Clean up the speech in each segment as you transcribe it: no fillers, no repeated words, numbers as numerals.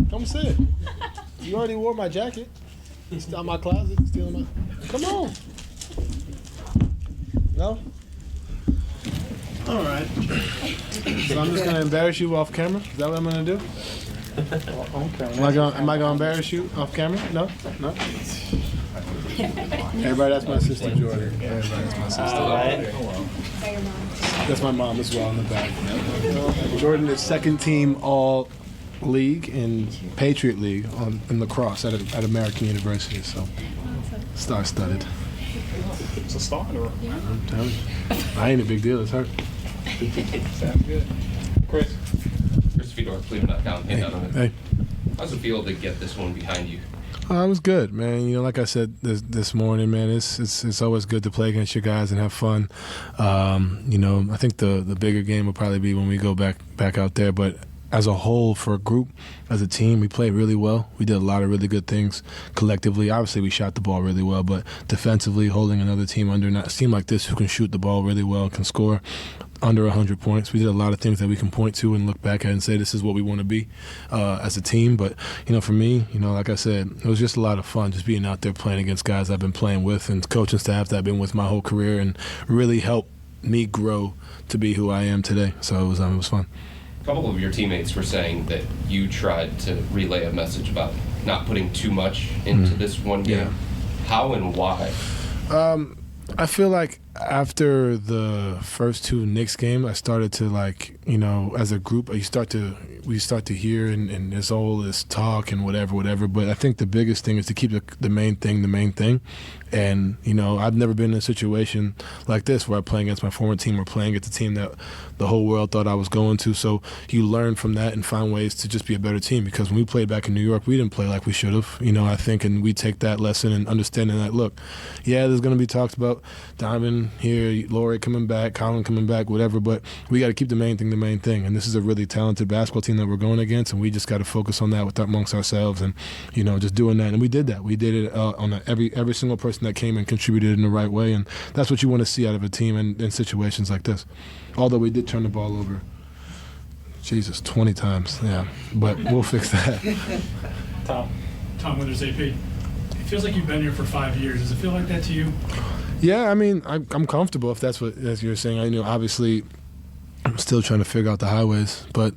Come sit. You already wore my jacket. It's still in my closet. Still in my. Come on. No. All right. So I'm just gonna embarrass you off camera. Is that what I'm gonna do? On camera. Am I gonna embarrass you off camera? No. No. Everybody, that's my sister Jordan. Everybody, that's my sister. All right. That's my mom as well in the back. Jordan is second team all league in Patriot League in lacrosse at American University. So star-studded. It's a start, or? I'm telling you, I ain't a big deal. It's her. Sounds good. Chris Fedor, Cleveland.com. Hey, Donovan. Hey. How's it feel to get this one behind you? It was good, man. You know, like I said this morning, man, it's always good to play against your guys and have fun. You know, I think the bigger game will probably be when we go back out there. But as a whole, for a group, as a team, we played really well. We did a lot of really good things collectively. Obviously, we shot the ball really well, but defensively, holding another team under a team like this who can shoot the ball really well, can score under 100 points. We did a lot of things that we can point to and look back at and say this is what we want to be as a team. But, you know, for me, you know, like I said, it was just a lot of fun just being out there playing against guys I've been playing with and coaching staff that I've been with my whole career and really helped me grow to be who I am today. So it was fun. A couple of your teammates were saying that you tried to relay a message about not putting too much into this one game. Yeah. How and why? I feel like after the first two Knicks games, I started to, like, you know, as a group, we start to hear and there's all this talk and whatever. But I think the biggest thing is to keep the main thing. And, you know, I've never been in a situation like this where I'm playing against my former team or playing against a team that the whole world thought I was going to. So you learn from that and find ways to just be a better team. Because when we played back in New York, we didn't play like we should have, you know, I think. And we take that lesson and understanding that, look, yeah, there's going to be talks about Donovan here, Laurie coming back, Colin coming back, whatever. But we got to keep the main thing. And this is a really talented basketball team that we're going against. And we just got to focus on that amongst ourselves and, you know, just doing that. And we did that. We did it on every single person that came and contributed in the right way, and that's what you want to see out of a team in situations like this. Although we did turn the ball over, 20 times, yeah, but we'll fix that. Tom Withers, AP. It feels like you've been here for 5 years. Does it feel like that to you? Yeah, I mean, I'm comfortable if that's what you're saying. I know, obviously, I'm still trying to figure out the highways, but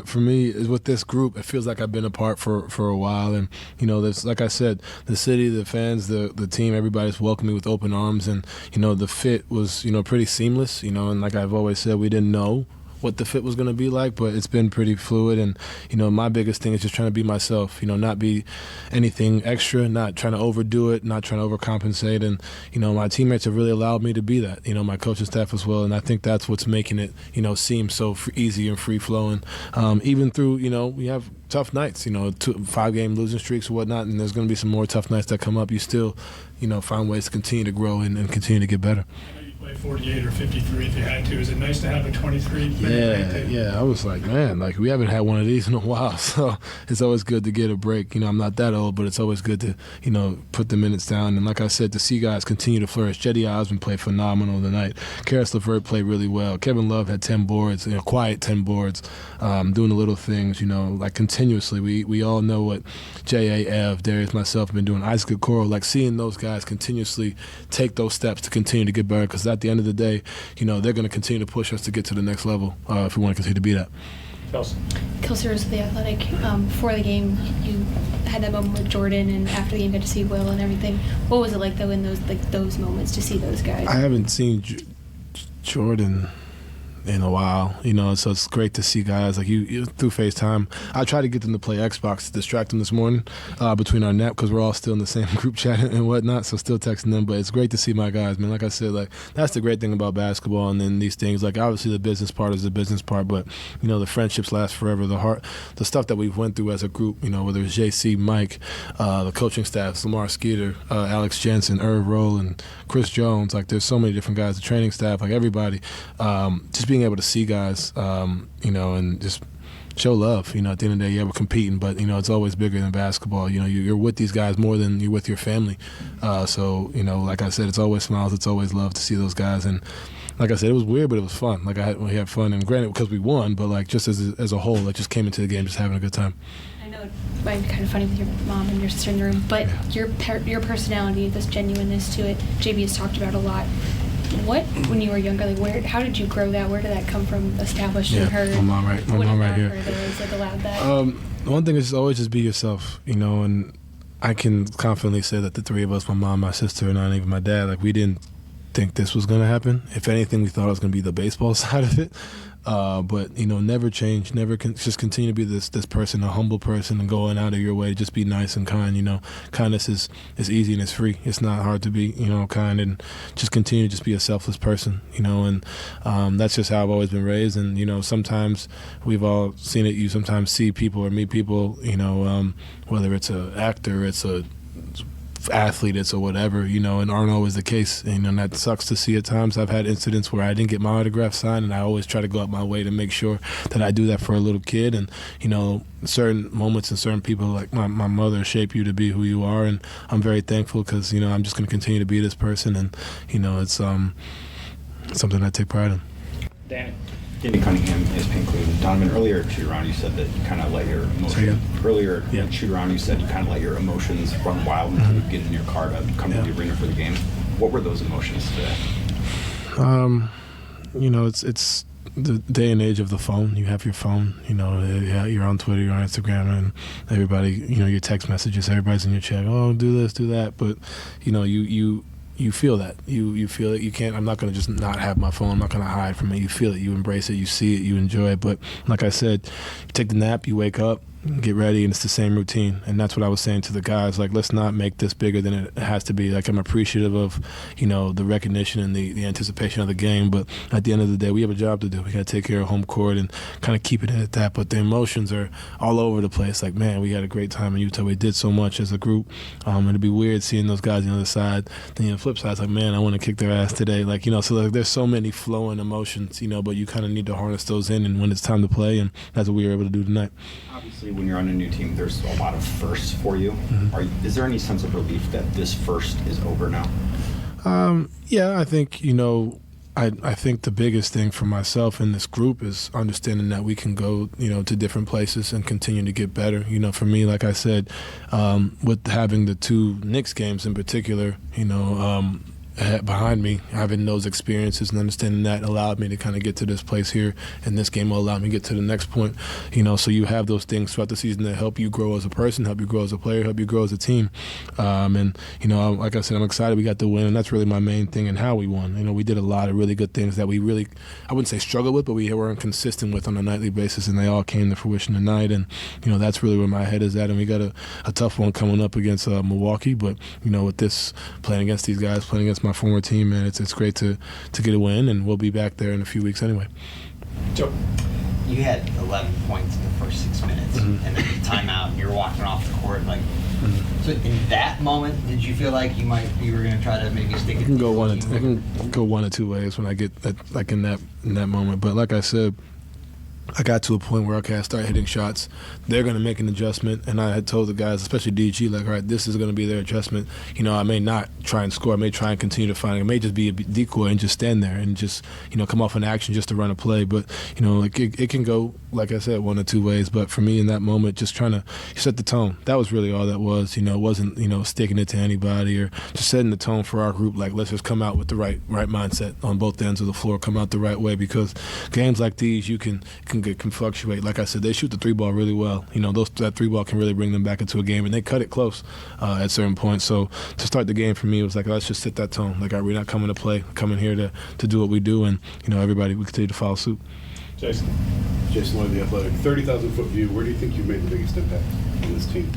for me, with this group, it feels like I've been apart for a while, and you know, there's, like I said, the city, the fans, the team, everybody's welcomed me with open arms, and you know, the fit was, you know, pretty seamless, you know, and like I've always said, we didn't know what the fit was going to be like, but it's been pretty fluid. And you know, my biggest thing is just trying to be myself, you know, not be anything extra, not trying to overdo it, not trying to overcompensate. And you know, my teammates have really allowed me to be that, you know, my coaching staff as well. And I think that's what's making it, you know, seem so easy and free flowing, even through, you know, we have tough nights, you know, 5-game losing streaks or whatnot, and there's going to be some more tough nights that come up. You still, you know, find ways to continue to grow and continue to get better. 48 or 53 if you had to. Is it nice to have a 23? Yeah. I was like, man, like we haven't had one of these in a while, so it's always good to get a break. You know, I'm not that old, but it's always good to, you know, put the minutes down. And like I said, to see guys continue to flourish. Jetty Osmond played phenomenal tonight. Karis LeVert played really well. Kevin Love had 10 boards, you know, quiet 10 boards, doing the little things, you know, like continuously. We all know what J.A., Ev, Darius, myself have been doing. Isaac Okoro, like seeing those guys continuously take those steps to continue to get better, because at the end of the day, you know, they're going to continue to push us to get to the next level if we want to continue to be that. Kelsey Rose of The Athletic. Before the game, you had that moment with Jordan, and after the game, got to see Will and everything. What was it like, though, in those moments to see those guys? I haven't seen Jordan in a while, you know, so it's great to see guys like you through FaceTime. I tried to get them to play Xbox to distract them this morning between our nap, because we're all still in the same group chat and whatnot, so still texting them. But it's great to see my guys, man. Like I said, like that's the great thing about basketball, and then these things, like obviously the business part is the business part, but you know, the friendships last forever. The stuff that we've went through as a group, you know, whether it's JC, Mike, the coaching staff, Lamar Skeeter, Alex Jensen, Irv Rowland, Chris Jones, like there's so many different guys, the training staff, like everybody, just being able to see guys, you know, and just show love. You know, at the end of the day, yeah, we're competing, but you know, it's always bigger than basketball. You know, you're with these guys more than you're with your family. So you know, like I said, it's always smiles, it's always love to see those guys. And like I said, it was weird, but it was fun. Like we had fun, and granted because we won, but like just as a whole, like just came into the game just having a good time. I know it might be kind of funny with your mom and your sister in the room, but your personality, this genuineness to it, JB has talked about a lot. What, when you were younger, like how did you grow that? Where did that come from? Established in her? My mom right here. Her that always like allowed that. One thing is just always just be yourself, and I can confidently say that the three of us, my mom, my sister, and not even my dad, like we didn't think this was going to happen. If anything, we thought it was going to be the baseball side of it. But never change, just continue to be this person, a humble person, and going out of your way to just be nice and kind. Kindness is easy and it's free. It's not hard to be kind, and just continue to just be a selfless person. And that's just how I've always been raised. And sometimes we've all seen it. You sometimes see people or meet people. Whether it's an actor, it's a athlete, it's or whatever, and aren't always the case. And that sucks to see at times. I've had incidents where I didn't get my autograph signed, and I always try to go out my way to make sure that I do that for a little kid. And certain moments and certain people like my mother shape you to be who you are, and I'm very thankful because I'm just going to continue to be this person, and it's something I take pride in. Danny Cunningham, ESPN Cleveland. Donovan, earlier at shoot around, you said that you kind of let your emotions. Earlier at shoot around, you said you kind of let your emotions run wild until you get in your car to come to the arena for the game. What were those emotions today? It's the day and age of the phone. You have your phone. You're on Twitter, you're on Instagram, and everybody. Your text messages. Everybody's in your chat. Oh, do this, do that. But you feel that. You feel it. You can't. I'm not going to just not have my phone. I'm not going to hide from it. You feel it. You embrace it. You see it. You enjoy it. But like I said, you take the nap. You wake up. Get ready, and it's the same routine. And that's what I was saying to the guys. Like, let's not make this bigger than it has to be. Like, I'm appreciative of, the recognition and the anticipation of the game. But at the end of the day, we have a job to do. We got to take care of home court and kind of keep it at that. But the emotions are all over the place. Like, man, we had a great time in Utah. We did so much as a group. And it'd be weird seeing those guys on the other side. Then the flip side is like, man, I want to kick their ass today. Like, so like, there's so many flowing emotions, but you kind of need to harness those in and when it's time to play. And that's what we were able to do tonight. Obviously, when you're on a new team, there's a lot of firsts for you. Mm-hmm. Is there any sense of relief that this first is over now? Yeah, I think, I think the biggest thing for myself in this group is understanding that we can go, to different places and continue to get better. For me, like I said, with having the two Knicks games in particular, behind me, having those experiences and understanding that allowed me to kind of get to this place here, and this game will allow me to get to the next point. So you have those things throughout the season that help you grow as a person, help you grow as a player, help you grow as a team. Like I said, I'm excited we got the win, and that's really my main thing and how we won. We did a lot of really good things that we really, I wouldn't say struggled with, but we weren't consistent with on a nightly basis, and they all came to fruition tonight. And that's really where my head is at. And we got a tough one coming up against Milwaukee, but with this playing against these guys, playing against my former team, man, it's great to get a win, and we'll be back there in a few weeks anyway. Joe. You had 11 points in the first 6 minutes, and then the timeout, and you're walking off the court. So in that moment, did you feel like you were going to try to maybe stick it? I can go one or two ways when I get that, in that moment. But like I said, I got to a point where, I started hitting shots. They're going to make an adjustment, and I had told the guys, especially DG, all right, this is going to be their adjustment. I may not try and score. I may try and continue to find it. I may just be a decoy and just stand there and just, come off an action just to run a play. But, it can go, like I said, one or two ways. But for me in that moment, just trying to set the tone. That was really all that was. It wasn't, sticking it to anybody or just setting the tone for our group. Like, let's just come out with the right mindset on both ends of the floor, come out the right way, because games like these, you can fluctuate. Like I said, they shoot the three ball really well. That three ball can really bring them back into a game, and they cut it close at certain points. So to start the game for me, it was like, let's just set that tone. Like, we're not coming to play, coming here to do what we do, and everybody, we continue to follow suit. Jason Lloyd, The Athletic. 30,000-foot view. Where do you think you've made the biggest impact on this team?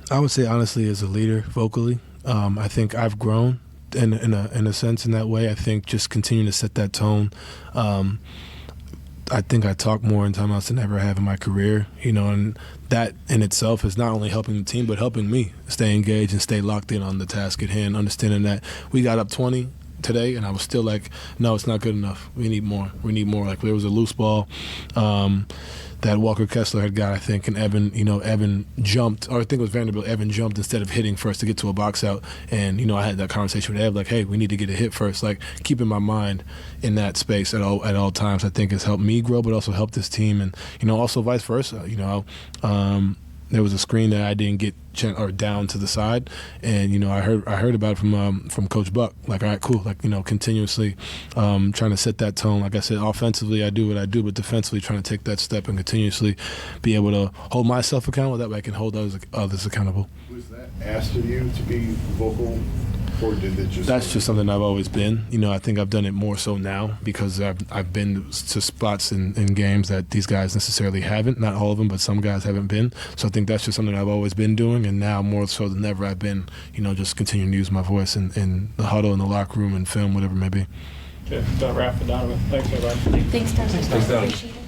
I would say honestly, as a leader, vocally, I think I've grown. In a sense, in that way, I think just continuing to set that tone. I think I talk more in timeouts than I ever have in my career, and that in itself is not only helping the team, but helping me stay engaged and stay locked in on the task at hand, understanding that we got up 20, today, and I was still like, no, it's not good enough. We need more. Like there was a loose ball that Walker Kessler had got, I think, and Evan jumped, or I think it was Vanderbilt. Evan jumped instead of hitting first to get to a box out, and I had that conversation with Ev, like, hey, we need to get a hit first. Like keeping my mind in that space at all times, I think has helped me grow, but also helped this team, and also vice versa. There was a screen that I didn't get down to the side, and I heard about it from Coach Buck. Like, all right, cool. Like continuously trying to set that tone. Like I said, offensively I do what I do, but defensively trying to take that step and continuously be able to hold myself accountable. That way I can hold others accountable. Was that asked of you to be vocal, or did it just? That's just something I've always been. I think I've done it more so now because I've been to spots in games that these guys necessarily haven't. Not all of them, but some guys haven't been. So I think that's just something I've always been doing, and now more so than ever I've been, just continuing to use my voice in the huddle, in the locker room, and film, whatever it may be. Okay, that wrap for Donovan. Thanks, everybody. Thanks, Donovan. Thanks, Donovan. Appreciate it.